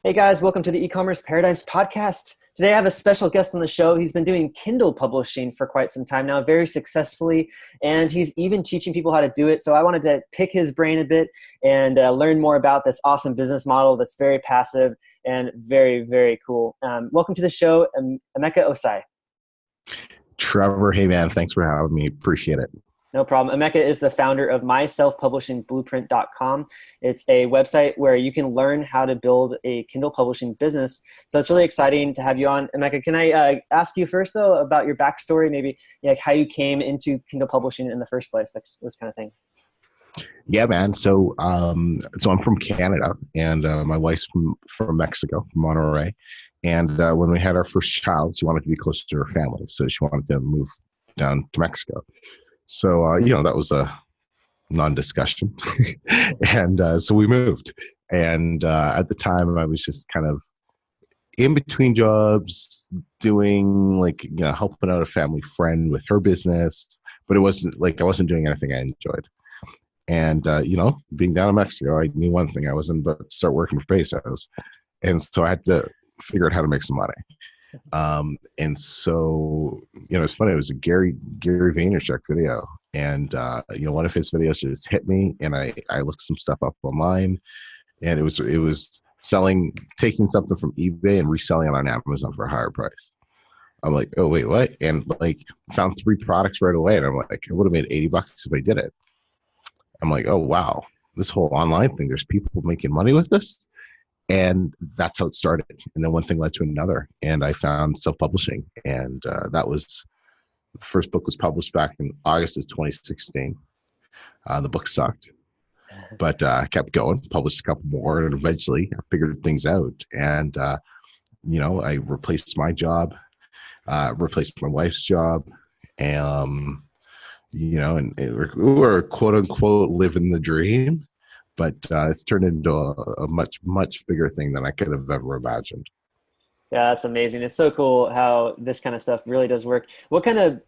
Hey guys, welcome to the E-commerce Paradise podcast. Today I have a special guest on the show. He's been doing Kindle publishing for quite some time now, very successfully, and he's even teaching people how to do it. So I wanted to pick his brain a bit and learn more about this awesome business model that's very passive and very, very cool. Welcome to the show, Emeka Ossai. Trevor, hey man, thanks for having me. Appreciate it. No problem. Emeka is the founder of myselfpublishingblueprint.com. It's a website where you can learn how to build a Kindle publishing business. So it's really exciting to have you on. Emeka, can I ask you first, though, about your backstory, maybe like how you came into Kindle publishing in the first place, this kind of thing? Yeah, man. So I'm from Canada, and my wife's from Mexico, from Monterrey. And when we had our first child, she wanted to be closer to her family, so she wanted to move down to Mexico. So that was a non-discussion, and so we moved. And at the time, I was just kind of in between jobs, doing helping out a family friend with her business, but it wasn't like I wasn't doing anything I enjoyed. And being down in Mexico, I knew one thing: I wasn't about to start working for pesos, and so I had to figure out how to make some money. And so, it's funny. It was a Gary Vaynerchuk video, and one of his videos just hit me, and I looked some stuff up online, and it was taking something from eBay and reselling it on Amazon for a higher price. I'm like, oh wait, what? And found 3 products right away, and I'm like, I would have made $80 if I did it. I'm like, oh wow, this whole online thing, there's people making money with this. And that's how it started. And then one thing led to another. And I found self-publishing. And that was, the first book was published back in August of 2016. The book sucked. But I kept going, published a couple more. And eventually I figured things out. And, I replaced my job, replaced my wife's job. And, we're quote unquote living the dream. But it's turned into a much, much bigger thing than I could have ever imagined. Yeah, that's amazing. It's so cool how this kind of stuff really does work. What kind of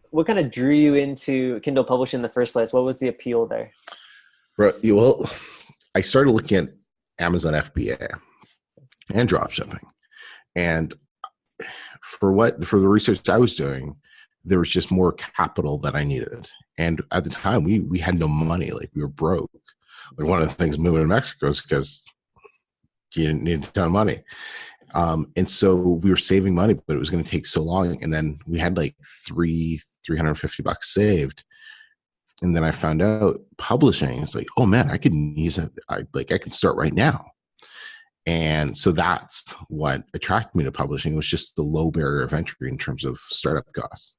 drew you into Kindle publishing in the first place? What was the appeal there? Well, I started looking at Amazon FBA and dropshipping, and for the research I was doing, there was just more capital that I needed. And at the time, we had no money; we were broke. One of the things moving to Mexico is because you didn't need a ton of money. And so we were saving money, but it was going to take so long. And then we had $350 saved. And then I found out publishing is oh man, I can use it. I can start right now. And so that's what attracted me to publishing, was just the low barrier of entry in terms of startup costs.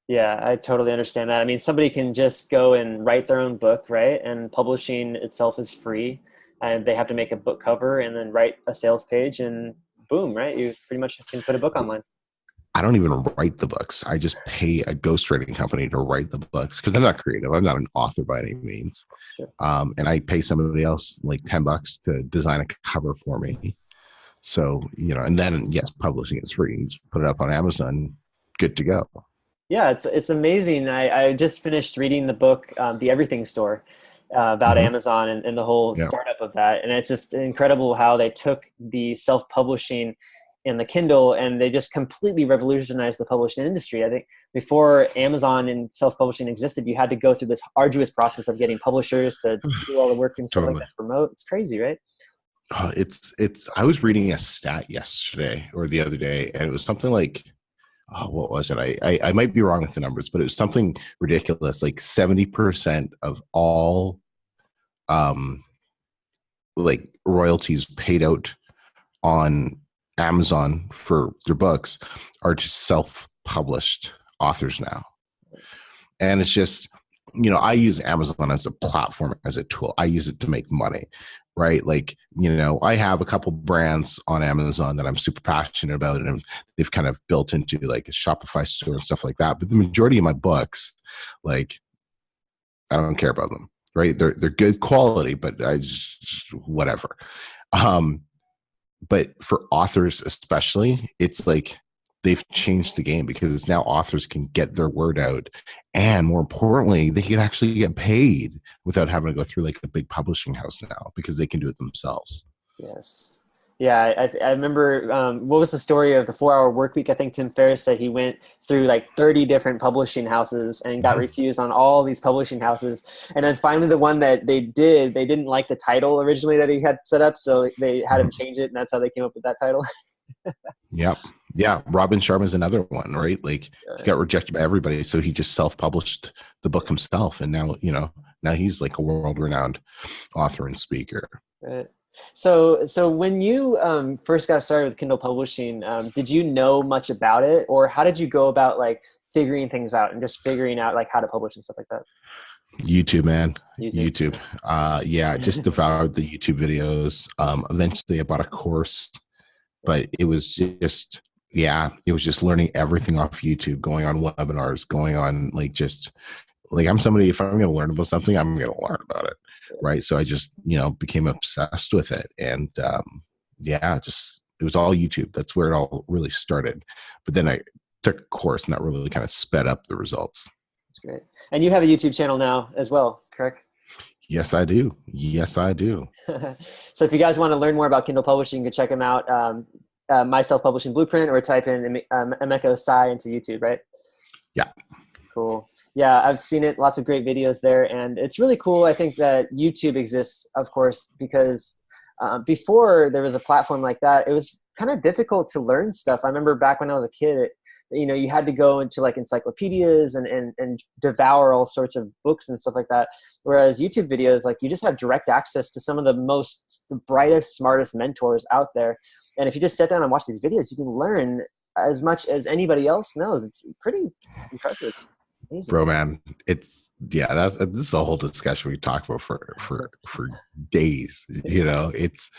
Yeah, I totally understand that. I mean, somebody can just go and write their own book, right? And publishing itself is free, and they have to make a book cover and then write a sales page, and boom, right? You pretty much can put a book online. I don't even write the books. I just pay a ghostwriting company to write the books because I'm not creative. I'm not an author by any means. Sure. And I pay somebody else $10 to design a cover for me. So, and then yes, publishing is free. You just put it up on Amazon, good to go. Yeah, it's amazing. I just finished reading the book, The Everything Store, about Amazon and the whole startup of that. And it's just incredible how they took the self-publishing in the Kindle and they just completely revolutionized the publishing industry. I think before Amazon and self-publishing existed, you had to go through this arduous process of getting publishers to do all the work and stuff like that, promote. It's crazy, right? I was reading a stat yesterday or the other day, and it was something like, what was it? I might be wrong with the numbers, but it was something ridiculous. 70% of all royalties paid out on Amazon for their books are just self-published authors now. And it's just, I use Amazon as a platform, as a tool. I use it to make money. Right? I have a couple brands on Amazon that I'm super passionate about, and they've kind of built into a Shopify store and stuff like that. But the majority of my books, I don't care about them, right? They're good quality, but I just whatever. But for authors especially, it's they've changed the game because now authors can get their word out, and more importantly, they can actually get paid without having to go through a big publishing house now because they can do it themselves. Yes. Yeah, I remember, what was the story of the 4 Hour Work Week? I think Tim Ferriss said he went through like 30 different publishing houses and got Mhm. refused on all these publishing houses. And then finally the one that they didn't like the title originally that he had set up. So they had him Mhm. change it. And that's how they came up with that title. Yep. Yeah. Robin Sharma's another one, right? Like he Uh, got rejected by everybody. So he just self-published the book himself. And now, now he's like a world-renowned author and speaker. right. So when you first got started with Kindle publishing, did you know much about it, or how did you go about like figuring things out and just figuring out like how to publish and stuff like that? YouTube, man. YouTube. YouTube. Yeah, I just devoured the YouTube videos. Eventually I bought a course, but it was just, yeah, it was just learning everything off YouTube, going on webinars, going on like I'm somebody, if I'm going to learn about something, I'm going to learn about it. Right. So I just, became obsessed with it. And yeah, just, it was all YouTube. That's where it all really started. But then I took a course and that really kind of sped up the results. That's great. And you have a YouTube channel now as well, correct? Yes, I do. Yes, I do. So if you guys want to learn more about Kindle publishing, you can check them out. My Self-Publishing Blueprint, or type in Emeka Ossai into YouTube, right? Yeah. Cool. Yeah, I've seen it. Lots of great videos there. And it's really cool. I think that YouTube exists, of course, because before there was a platform like that, it was kind of difficult to learn stuff. I remember back when I was a kid, you had to go into like encyclopedias and devour all sorts of books and stuff like that. Whereas YouTube videos, like you just have direct access to some of the brightest, smartest mentors out there. And if you just sit down and watch these videos, you can learn as much as anybody else knows. It's pretty impressive. It's amazing. Bro, man, this is a whole discussion we talk about for days. It's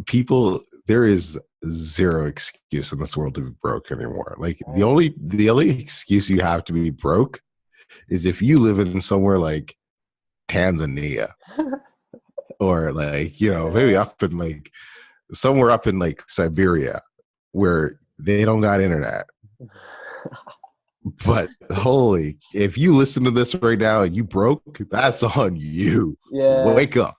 people. There is zero excuse in this world to be broke anymore. Like the only excuse you have to be broke is if you live in somewhere like Tanzania or like maybe up in like somewhere up in like Siberia where they don't got internet. But holy, if you listen to this right now and you broke, that's on you. Yeah, Wake up.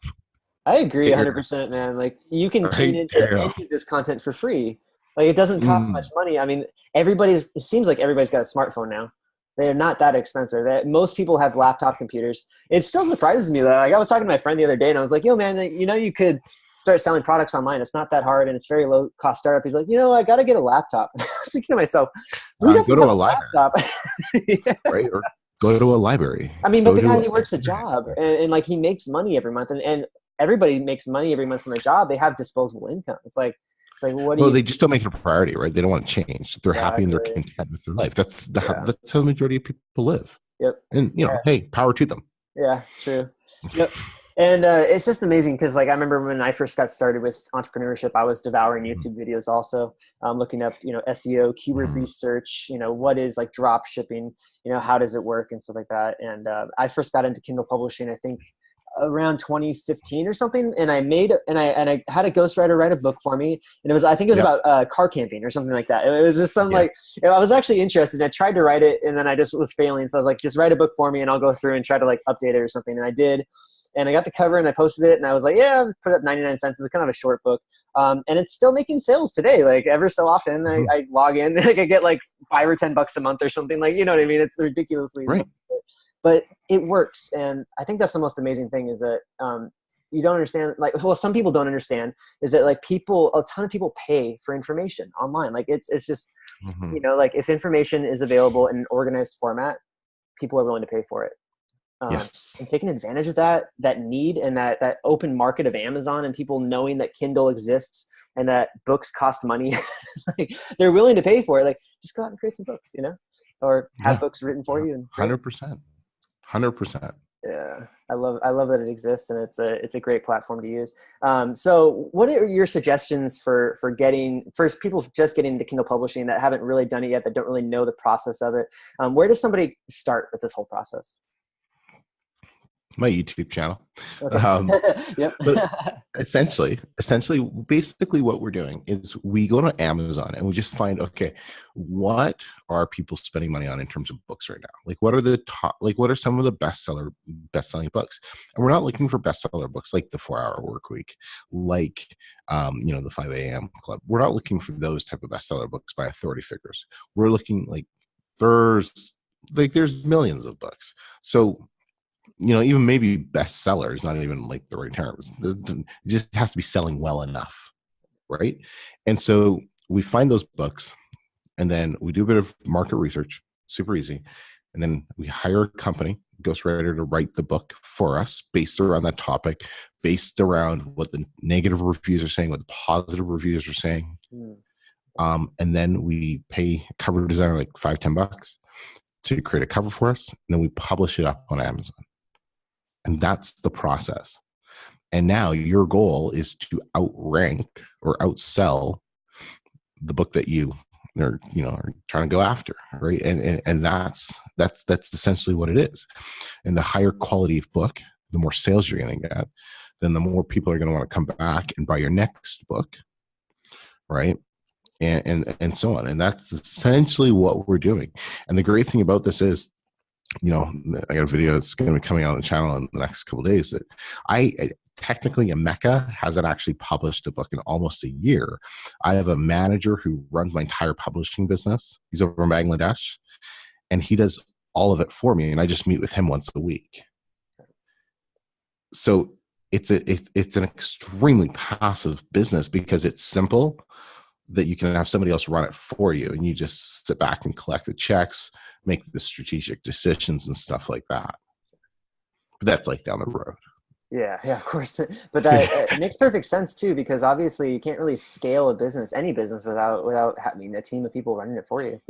I agree 100%, man. Like you can tune Right into there. any of this content for free. Like it doesn't cost much Mm. money. I mean, it seems like everybody's got a smartphone now. They're not that expensive. Most people have laptop computers. It still surprises me though. Like I was talking to my friend the other day and I was like, yo man, you could start selling products online. It's not that hard and it's very low cost startup. He's like, I got to get a laptop. I was thinking to myself, who Go doesn't to have a a library, laptop? Yeah. right? Or go to a library. I mean, but Go the guy, to he works a job and like he makes money every month and everybody makes money every month from a job. They have disposable income. It's like what do well, you they just don't make it a priority, right? They don't want to change. They're happy and they're exactly? content with their life. Yeah. That's how the majority of people live. Yep. And Yeah. hey, power to them. Yeah. True. Yep. And it's just amazing because like I remember when I first got started with entrepreneurship, I was devouring YouTube videos also, looking up, SEO, keyword Mhm. research, what is like drop shipping, how does it work and stuff like that. And I first got into Kindle publishing, I think around 2015 or something. And I had a ghostwriter write a book for me. And I think it was Yep. about car camping or something like that. It was just some Yeah. I was actually interested. I tried to write it and then I just was failing. So I was like, just write a book for me and I'll go through and try to like update it or something. And I did. And I got the cover and I posted it and I was like, yeah, put up 99 cents. It's kind of a short book. And it's still making sales today. Like ever so often Mhm. I log in, like I get like $5 or $10 a month or something, like, you know what I mean? It's ridiculously, Right. but it works. And I think that's the most amazing thing is that, you don't understand, like, well, some people don't understand is that like a ton of people pay for information online. Like it's just, Mhm. like if information is available in an organized format, people are willing to pay for it. Yes. And taking advantage of that need and that open market of Amazon and people knowing that Kindle exists and that books cost money, like they're willing to pay for it. Like just go out and create some books, or have Yeah. books written for you. And 100%. 100%. yeah, I love that it exists and it's a great platform to use. So what are your suggestions for people just getting into Kindle publishing that haven't really done it yet, that don't really know the process of it? Where does somebody start with this whole process? my YouTube channel. Okay. Um, Yep. but essentially, basically what we're doing is we go to Amazon and we just find, okay, what are people spending money on in terms of books right now? Like, what are the top, like, what are some of the best-selling books? And we're not looking for bestseller books like The 4 Hour Work Week, like, the 5 a.m. Club. We're not looking for those type of bestseller books by authority figures. We're looking there's there's millions of books. So, even maybe bestseller is not even like the right term. It just has to be selling well enough, right? And so we find those books, and then we do a bit of market research, super easy, and then we hire a company, ghostwriter, to write the book for us based around that topic, based around what the negative reviews are saying, what the positive reviews are saying. And then we pay a cover designer like $5-10 to create a cover for us, and then we publish it up on Amazon. And that's the process. And now your goal is to outrank or outsell the book that you are trying to go after, right? And that's essentially what it is. And the higher quality of book, the more sales you're going to get, then the more people are going to want to come back and buy your next book, right? And so on. And that's essentially what we're doing. And the great thing about this is, I got a video that's going to be coming out on the channel in the next couple of days that technically Emeka hasn't actually published a book in almost a year. I have a manager who runs my entire publishing business. He's over in Bangladesh, and he does all of it for me. And I just meet with him once a week. So it's an extremely passive business because it's simple, that you can have somebody else run it for you, and you just sit back and collect the checks, make the strategic decisions and stuff like that. But that's like down the road. Yeah, of course. But that it makes perfect sense too, because obviously you can't really scale a business, any business, without having a team of people running it for you.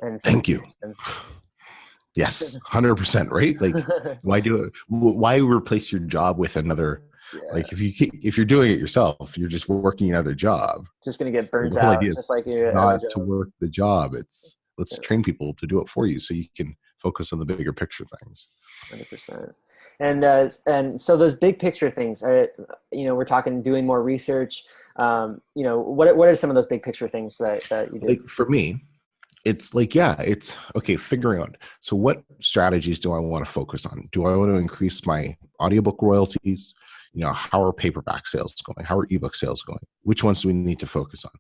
And thank you. Yes, 100%. Right? Like, why do it? Why replace your job with another? Yeah. Like, if you're doing it yourself, you're just working another job. Just gonna get burnt out. Just like you're not to work the job. It's let's train people to do it for you, so you can focus on the bigger picture things. 100%. And so those big picture things, we're talking doing more research. What are some of those big picture things that you do? Like for me, it's like, it's okay, figuring out, so what strategies do I want to focus on? Do I want to increase my audiobook royalties? How are paperback sales going? How are ebook sales going? Which ones do we need to focus on?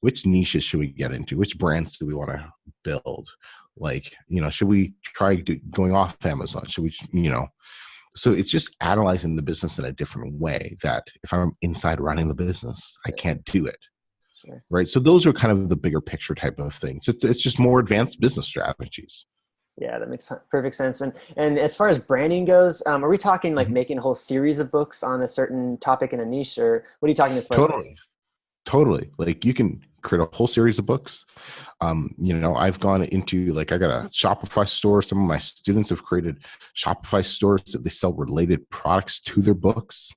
Which niches should we get into? Which brands do we want to build? Like, should we try going off Amazon? Should we, so it's just analyzing the business in a different way, that if I'm inside running the business, I can't do it. Sure. Right. So those are kind of the bigger picture type of things. It's just more advanced business strategies. Yeah, that makes perfect sense. And as far as branding goes, are we talking like making a whole series of books on a certain topic in a niche, or what are you talking as far as? Totally. Like, you can create a whole series of books. I've gone into, like, I got a Shopify store. Some of my students have created Shopify stores that they sell related products to their books.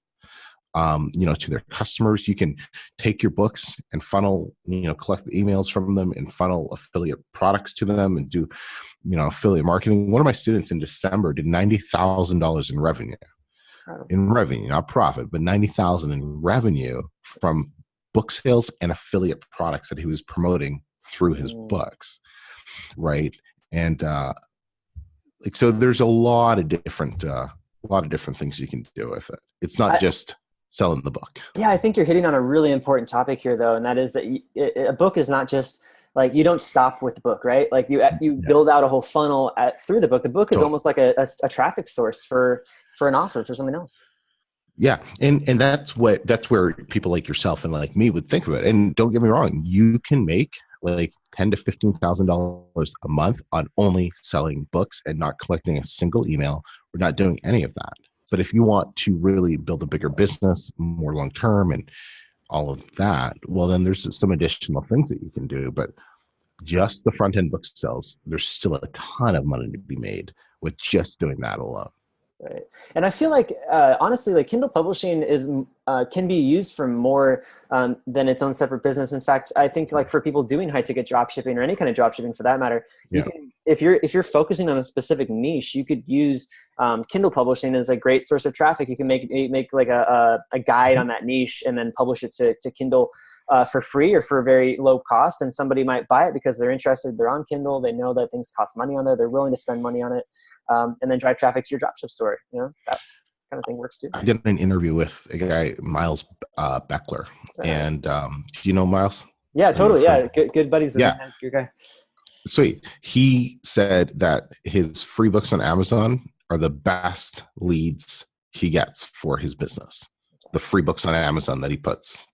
To their customers. You can take your books and funnel, collect the emails from them and funnel affiliate products to them and do, affiliate marketing. One of my students in December did $90,000 in revenue. In revenue, not profit, but $90,000 in revenue from book sales and affiliate products that he was promoting through his books, right? And so there's a lot of different things you can do with it. It's not just selling the book. Yeah, I think you're hitting on a really important topic here, though, and that is that a book is not just like, you don't stop with the book, right? Like you build out a whole funnel through the book. The book is almost like a traffic source for an offer for something else. Yeah, and that's where people like yourself and like me would think of it. And don't get me wrong, you can make like $10,000 to $15,000 a month on only selling books and not collecting a single email or not doing any of that. But if you want to really build a bigger business, more long term, and all of that, well, then there's some additional things that you can do. But just the front end book sales, there's still a ton of money to be made with just doing that alone. Right. And I feel like, honestly, like Kindle publishing can be used for more than its own separate business. In fact, I think like for people doing high ticket drop shipping or any kind of drop shipping for that matter, you can if you're focusing on a specific niche, you could use Kindle publishing as a great source of traffic. You can make like a guide on that niche and then publish it to Kindle for free or for a very low cost. And somebody might buy it because they're interested. They're on Kindle. They know that things cost money on there. They're willing to spend money on it, and then drive traffic to your dropship store. You know, that kind of thing works too. I did an interview with a guy, Miles Beckler, and do you know Miles? Yeah, totally. Yeah, good buddies with him. Yeah, Good guy. Sweet. He said that his free books on Amazon are the best leads he gets for his business. The free books on Amazon that he puts.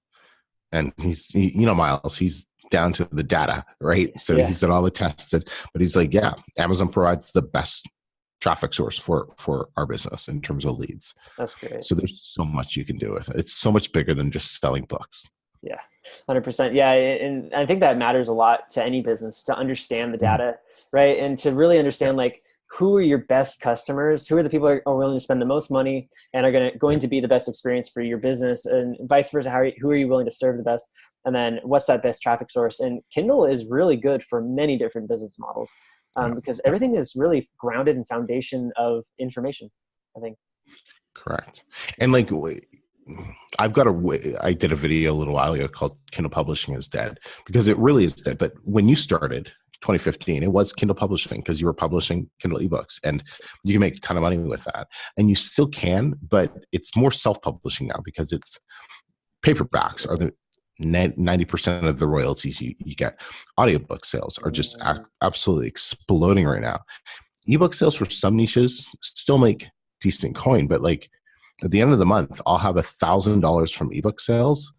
And you know, Miles, he's down to the data, right? So he's done all the tested, but he's like, yeah, Amazon provides the best traffic source for our business in terms of leads. That's great. So there's so much you can do with it. It's so much bigger than just selling books. Yeah, 100%. Yeah. And I think that matters a lot to any business to understand the data, right? And to really understand like, who are your best customers? Who are the people that are willing to spend the most money and are going to be the best experience for your business, and vice versa? Who are you willing to serve the best? And then what's that best traffic source? And Kindle is really good for many different business models because everything is really grounded in foundation of information, I think. Correct. And like, I did a video a little while ago called Kindle Publishing is Dead, because it really is dead. But when you started 2015, it was Kindle publishing because you were publishing Kindle ebooks and you can make a ton of money with that. And you still can, but it's more self-publishing now because it's paperbacks are the 90% of the royalties you get. Audiobook sales are just absolutely exploding right now. Ebook sales for some niches still make decent coin, but like at the end of the month, I'll have $1,000 from ebook sales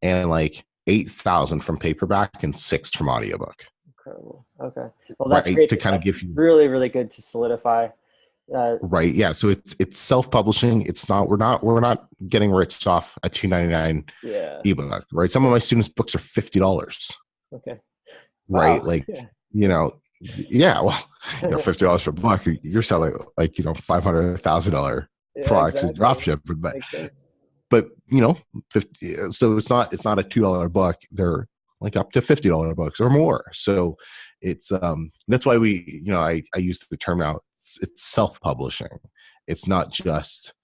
and like 8,000 from paperback and 6 from audiobook. Incredible. Okay. Well, that's great to kind of give you really, really good to solidify. Right. Yeah. So it's self-publishing. It's not, we're not getting rich off a $2.99 ebook, right? Some of my students' books are $50. Okay. Right. Wow. Like, well, $50 for a book, you're selling like, $500,000 products in dropship, but 50. So it's not a $2 book. They're like up to $50 books or more. So it's, that's why I use the term now. It's self-publishing. It's not just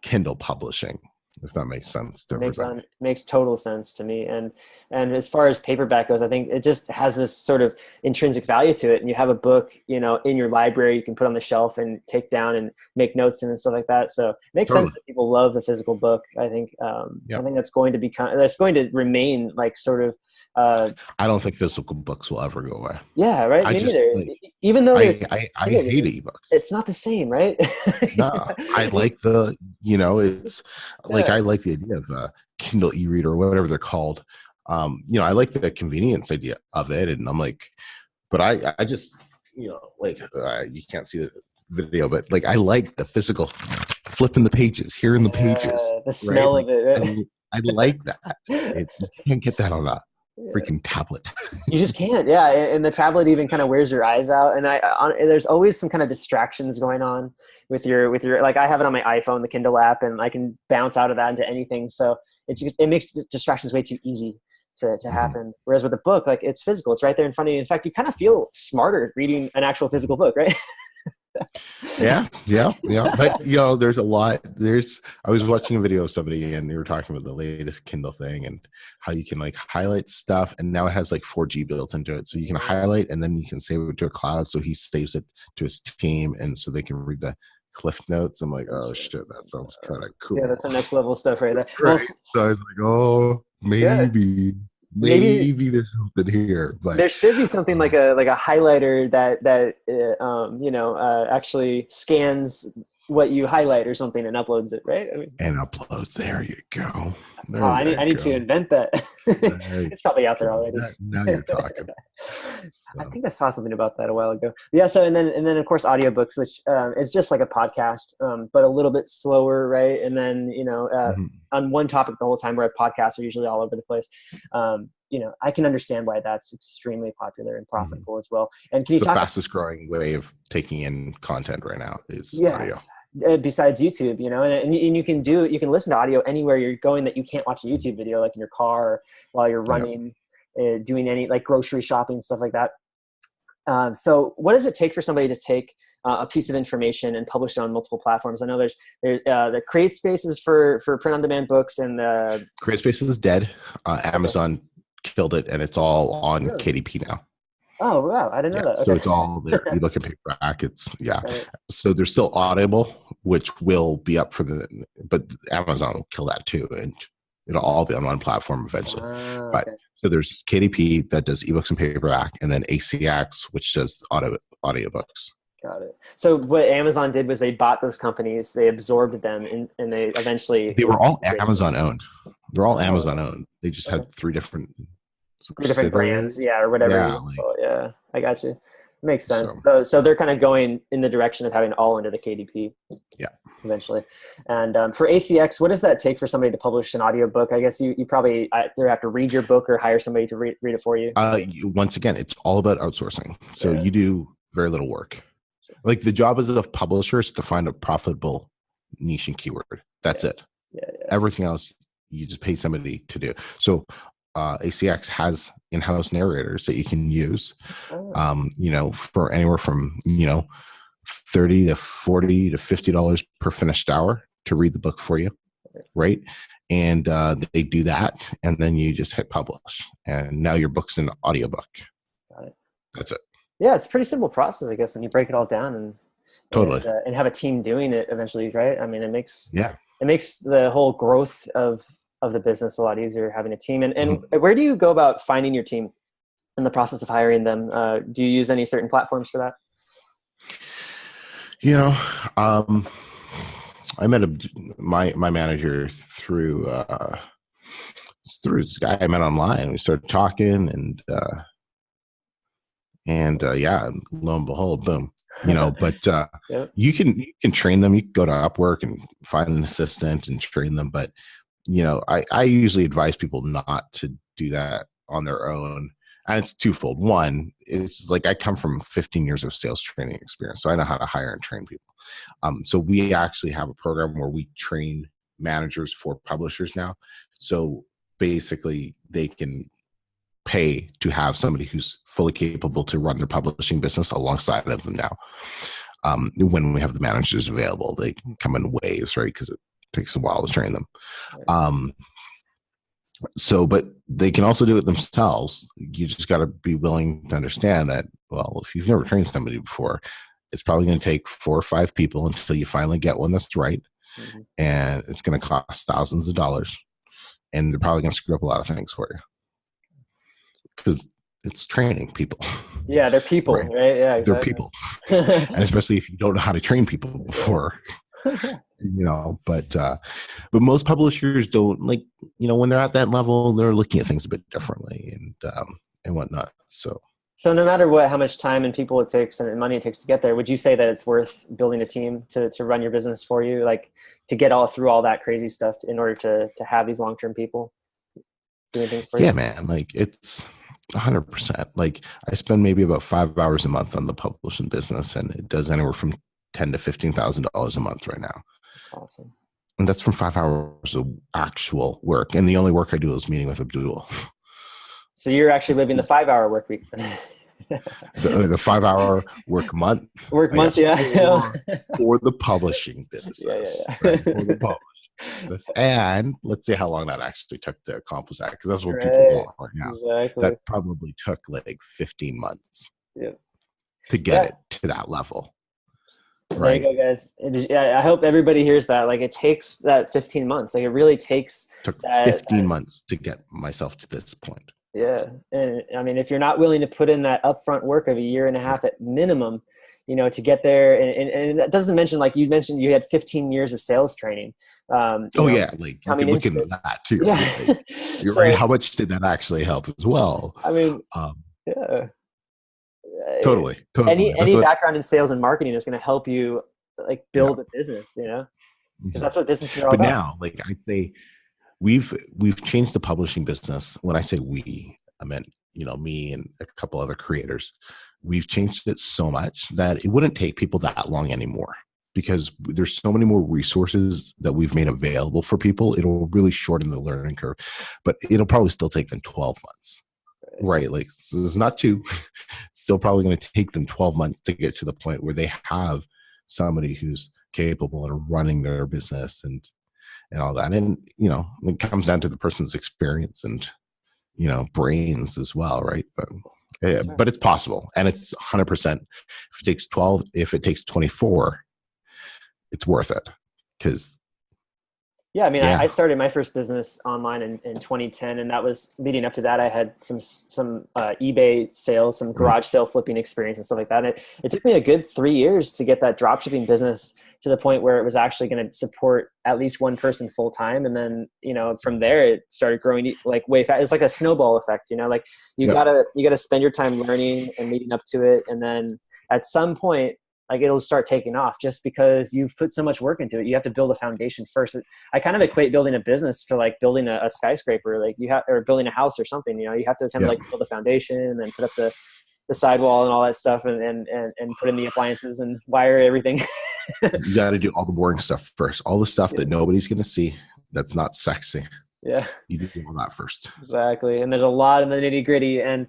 Kindle publishing, if that makes sense to everybody. Makes total sense to me. And as far as paperback goes, I think it just has this sort of intrinsic value to it. And you have a book, in your library, you can put on the shelf and take down and make notes and stuff like that. So it makes sense that people love the physical book. I think, I think that's going to remain like sort of, I don't think physical books will ever go away. Yeah, right. Me neither. Even though I hate ebooks. It's not the same, right? No, I like it's like I like the idea of Kindle e-reader or whatever they're called. I like the convenience idea of it, and I'm like, but I just you can't see the video, but like I like the physical flipping the pages, hearing the pages, the smell of it. Right? I like that. You can't get that on a freaking tablet. You just can't. Yeah. And the tablet even kind of wears your eyes out. And there's always some kind of distractions going on with your, like I have it on my iPhone, the Kindle app, and I can bounce out of that into anything. So it makes distractions way too easy to happen. Whereas with a book, like it's physical, it's right there in front of you. In fact, you kind of feel smarter reading an actual physical book, right? Yeah. But there's a lot. I was watching a video of somebody and they were talking about the latest Kindle thing and how you can like highlight stuff, and now it has like 4G built into it, so you can highlight and then you can save it to a cloud, so he saves it to his team and so they can read the cliff notes. I'm like, oh shit, that sounds kind of cool. Yeah, that's the next level stuff right there. Right. So I was like, oh, maybe there's something here, but there should be something like a highlighter that actually scans what you highlight or something and uploads it, right? And uploads. There you go. I need to invent that. It's probably out there already. Now you're talking. I think I saw something about that a while ago. Yeah. So and then of course audiobooks, which is just like a podcast, but a little bit slower, right? And then on one topic the whole time, where podcasts are usually all over the place. I can understand why that's extremely popular and profitable as well. And can you the fastest growing way of taking in content right now is audio. Besides YouTube, and you can listen to audio anywhere you're going that you can't watch a YouTube video, like in your car while you're running, doing any like grocery shopping, stuff like that. So what does it take for somebody to take a piece of information and publish it on multiple platforms? I know there's the Create Spaces for print-on-demand books, and the Create Spaces is dead. Amazon killed it, and it's all on Really? KDP now. Oh, wow. I didn't know Yeah, that. so Okay. it's all there. Ebook and paperback. It's Right. So there's still Audible, which will be up for but Amazon will kill that too, and it'll all be on one platform eventually. But Okay. so there's KDP that does ebooks and paperback, and then ACX, which does audiobooks. Got it. So what Amazon did was they bought those companies, they absorbed them, and they eventually They were all integrated them. Amazon owned. They're all Oh, Amazon owned. They just okay. had three different Three different subsidiaries. brands, yeah, or whatever you Yeah, want to call it. Yeah, I got you. Makes so sense. So they're kind of going in the direction of having it all under the KDP. Yeah. Eventually. And for ACX, what does that take for somebody to publish an audiobook? I guess you probably either have to read your book or hire somebody to read it for you. Once again, it's all about outsourcing. So Yeah. you do very little work. Like the job of the publisher is to find a profitable niche and keyword. That's it. Yeah. Everything else, you just pay somebody to do. So ACX has in-house narrators that you can use, for anywhere from, $30 to $40 to $50 per finished hour to read the book for you. Right. And they do that. And then you just hit publish. And now your book's an audiobook. Got it. That's it. Yeah, it's a pretty simple process, I guess, when you break it all down and Totally. and have a team doing it eventually, right? I mean, it makes the whole growth of the business a lot easier having a team. And where do you go about finding your team in the process of hiring them? Do you use any certain platforms for that? I met my manager through this guy I met online. We started talking, and lo and behold, boom. But Yep. you can train them. You can go to Upwork and find an assistant and train them. But I usually advise people not to do that on their own. And it's twofold. One, it's like I come from 15 years of sales training experience, so I know how to hire and train people. So we actually have a program where we train managers for publishers now. So basically, they can pay to have somebody who's fully capable to run their publishing business alongside of them now. When we have the managers available, they come in waves, right? Because it takes a while to train them. But they can also do it themselves. You just got to be willing to understand that, well, if you've never trained somebody before, it's probably going to take 4 or 5 people until you finally get one that's right. Mm-hmm. And it's going to cost thousands of dollars. And they're probably going to screw up a lot of things for you. Because it's training people. Yeah, they're people, right? Yeah, exactly. They're people. And especially if you don't know how to train people before. But most publishers don't, when they're at that level, they're looking at things a bit differently and whatnot. So no matter how much time and people it takes and money it takes to get there, would you say that it's worth building a team to run your business for you, like to get through all that crazy stuff in order to have these long-term people doing things for you? Yeah, man. It's 100%. I spend maybe about 5 hours a month on the publishing business, and it does anywhere from $10,000 to $15,000 a month right now. That's awesome. And that's from 5 hours of actual work. And the only work I do is meeting with Abdul. So you're actually living the 5-hour work week. the 5-hour work month. Yeah. For the publishing business. Yeah. Right? For the publishing. And let's see how long that actually took to accomplish that, because that's what people want right now. Exactly. That probably took 15 months to get it to that level. Right. There you go, guys. I hope everybody hears that. It takes that 15 months. It really takes. Took 15 months to get myself to this point. Yeah. And I mean, if you're not willing to put in that upfront work of a year and a half at minimum, to get there, and that doesn't mention, you mentioned you had 15 years of sales training. Look at that too. Yeah. You're right. How much did that actually help as well? I mean, yeah. Totally. Any background in sales and marketing is going to help you build a business, because that's what businesses are all about. But now, I'd say we've changed the publishing business. When I say we, I meant, me and a couple other creators. We've changed it so much that it wouldn't take people that long anymore, because there's so many more resources that we've made available for people. It'll really shorten the learning curve, but it'll probably still take them 12 months. right? Like, so it's not two. It's still probably going to take them 12 months to get to the point where they have somebody who's capable of running their business and all that. And, it comes down to the person's experience and, brains as well. Right. But, yeah, Sure. but it's possible. And it's 100%. If it takes 12, if it takes 24, it's worth it. Because, Yeah, I mean, yeah. I started my first business online in 2010, and that was leading up to that. I had some eBay sales, some garage sale flipping experience and stuff like that. It took me a good 3 years to get that dropshipping business to the point where it was actually going to support at least one person full time. And then, from there it started growing like way fast. It's like a snowball effect, like you gotta spend your time learning and leading up to it. And then at some point, like it'll start taking off just because you've put so much work into it. You have to build a foundation first. I kind of equate building a business to like building a skyscraper, like or building a house or something, you have to kind of like build a foundation and then put up the sidewall and all that stuff and put in the appliances and wire everything. You got to do all the boring stuff first, all the stuff that nobody's going to see. That's not sexy. Yeah, you do all that first. Exactly. And there's a lot in the nitty gritty. And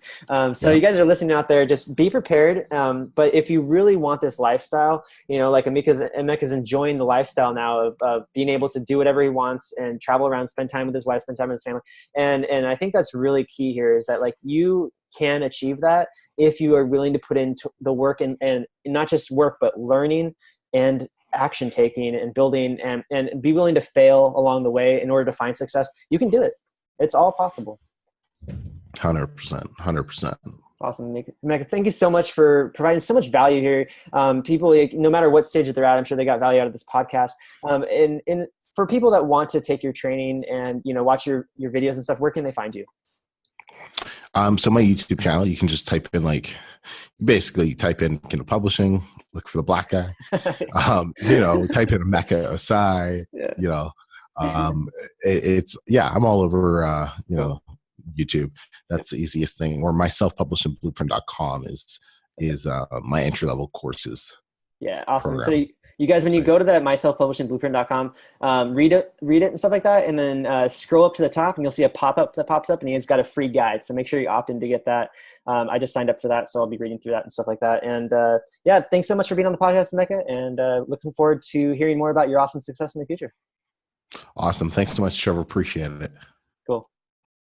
so you guys are listening out there, just be prepared. But if you really want this lifestyle, like Emeka's enjoying the lifestyle now of being able to do whatever he wants and travel around, spend time with his wife, spend time with his family. And I think that's really key here is that like you can achieve that if you are willing to put in the work and not just work, but learning and action taking and building and be willing to fail along the way in order to find success. You can do it. It's all possible. 100%. Awesome. Emeka, thank you so much for providing so much value here. People, no matter what stage that they're at, I'm sure they got value out of this podcast. And for people that want to take your training and, watch your videos and stuff, where can they find you? So my YouTube channel, you can just type in basically type in Kindle Publishing, look for the black guy, type in Emeka Ossai, I'm all over, YouTube. That's the easiest thing. Or my self-publishing-blueprint.com is my entry-level courses. Yeah. Awesome. Programs. So you guys, when you go to that myselfpublishingblueprint.com, read it and stuff like that. And then scroll up to the top and you'll see a pop-up that pops up and it's got a free guide. So make sure you opt in to get that. I just signed up for that. So I'll be reading through that and stuff like that. And thanks so much for being on the podcast, Emeka. And looking forward to hearing more about your awesome success in the future. Awesome. Thanks so much, Trevor. Appreciate it. Cool.